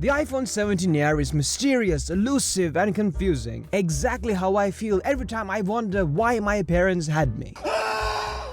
The iPhone 17 Air is mysterious, elusive, and confusing. Exactly how I feel every time I wonder why my parents had me.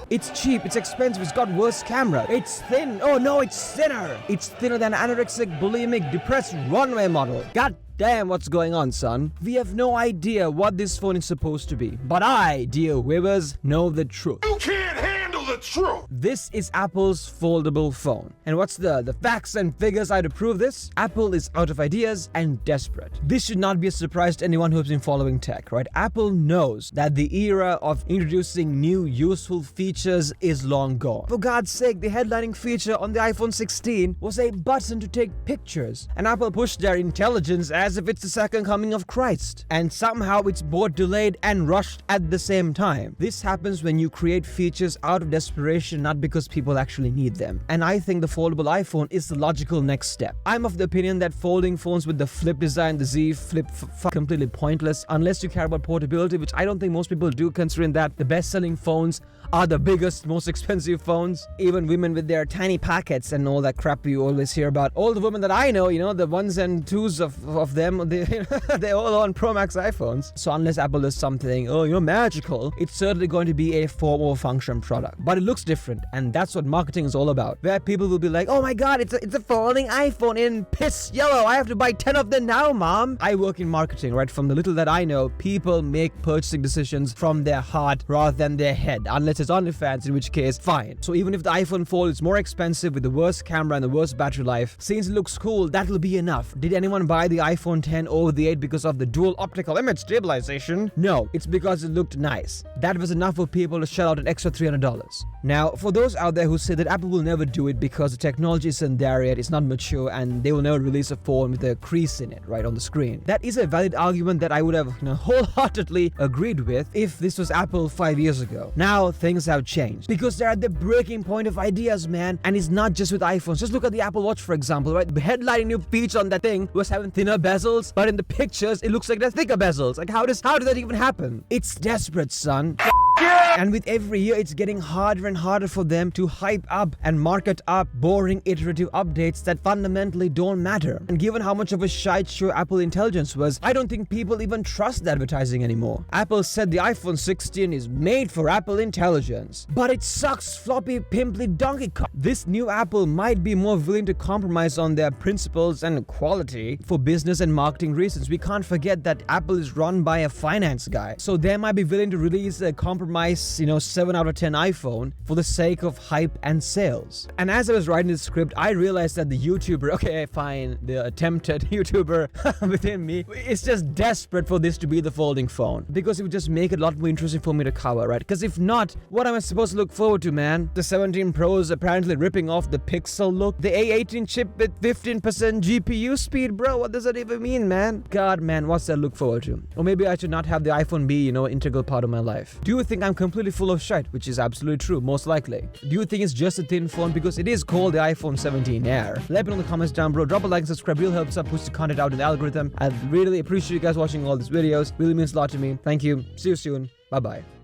It's cheap, it's expensive, it's got worse camera. It's thin. Oh no, it's thinner. It's thinner than anorexic, bulimic, depressed runway model. God damn, what's going on, son? We have no idea what this phone is supposed to be. But I, dear viewers, know the truth. You can't handle the truth! This is Apple's foldable phone. And what's the facts and figures to prove this? Apple is out of ideas and desperate. This should not be a surprise to anyone who's been following tech, right? Apple knows that the era of introducing new useful features is long gone. For God's sake, the headlining feature on the iPhone 16 was a button to take pictures. And Apple pushed their intelligence as if it's the second coming of Christ. And somehow it's both delayed and rushed at the same time. This happens when you create features out of desperation, not because people actually need them. And I think the foldable iPhone is the logical next step. I'm of the opinion that folding phones with the flip design, the Z Flip, completely pointless unless you care about portability, which I don't think most people do, considering that the best-selling phones are the biggest, most expensive phones. Even women with their tiny pockets and all that crap you always hear about. All the women that I know, the ones and twos of them, they all own Pro Max iPhones. So unless Apple does something, magical, it's certainly going to be a form or function product. But it looks different, and that's what marketing is all about. Where people will be like, oh my god, it's a folding iPhone in piss yellow. I have to buy 10 of them now, mom. I work in marketing, right? From the little that I know, people make purchasing decisions from their heart rather than their head. Unless it's OnlyFans, in which case, fine. So even if the iPhone Fold is more expensive with the worst camera and the worst battery life, since it looks cool, that'll be enough. Did anyone buy the iPhone 10 over the 8 because of the dual optical image stabilization? No, it's because it looked nice. That was enough for people to shell out an extra $300. Now, for those out there who say that Apple will never do it because the technology isn't there yet, it's not mature, and they will never release a phone with a crease in it, right, on the screen. That is a valid argument that I would have wholeheartedly agreed with if this was Apple 5 years ago. Now, things have changed because they're at the breaking point of ideas, man. And it's not just with iPhones. Just look at the Apple Watch, for example, right? The headlining new feature on that thing was having thinner bezels, but in the pictures, it looks like they're thicker bezels. Like, how did that even happen? It's desperate, son. And with every year, it's getting harder and harder for them to hype up and market up boring iterative updates that fundamentally don't matter. And given how much of a shite show Apple Intelligence was, I don't think people even trust the advertising anymore. Apple said the iPhone 16 is made for Apple Intelligence, but it sucks floppy pimply donkey cock. This new Apple might be more willing to compromise on their principles and quality for business and marketing reasons. We can't forget that Apple is run by a finance guy, so they might be willing to release a compromise 7 out of 10 iPhone for the sake of hype and sales. And as I was writing the script, I realized that the the attempted YouTuber within me is just desperate for this to be the folding phone, because it would just make it a lot more interesting for me to cover, right? Because if not, what am I supposed to look forward to, man? The 17 Pro is apparently ripping off the Pixel look. The A18 chip with 15% GPU speed, bro. What does that even mean, man? God, man, what's that look forward to? Or maybe I should not have the iPhone be, integral part of my life. Do you think I'm completely full of shit? Which is absolutely true, most likely. Do you think it's just a thin phone because it is called the iPhone 17 Air? Let me know in the comments down below. Drop a like and subscribe. Really helps us push the content out in the algorithm. I really appreciate you guys watching all these videos. Really means a lot to me. Thank you. See you soon. Bye-bye.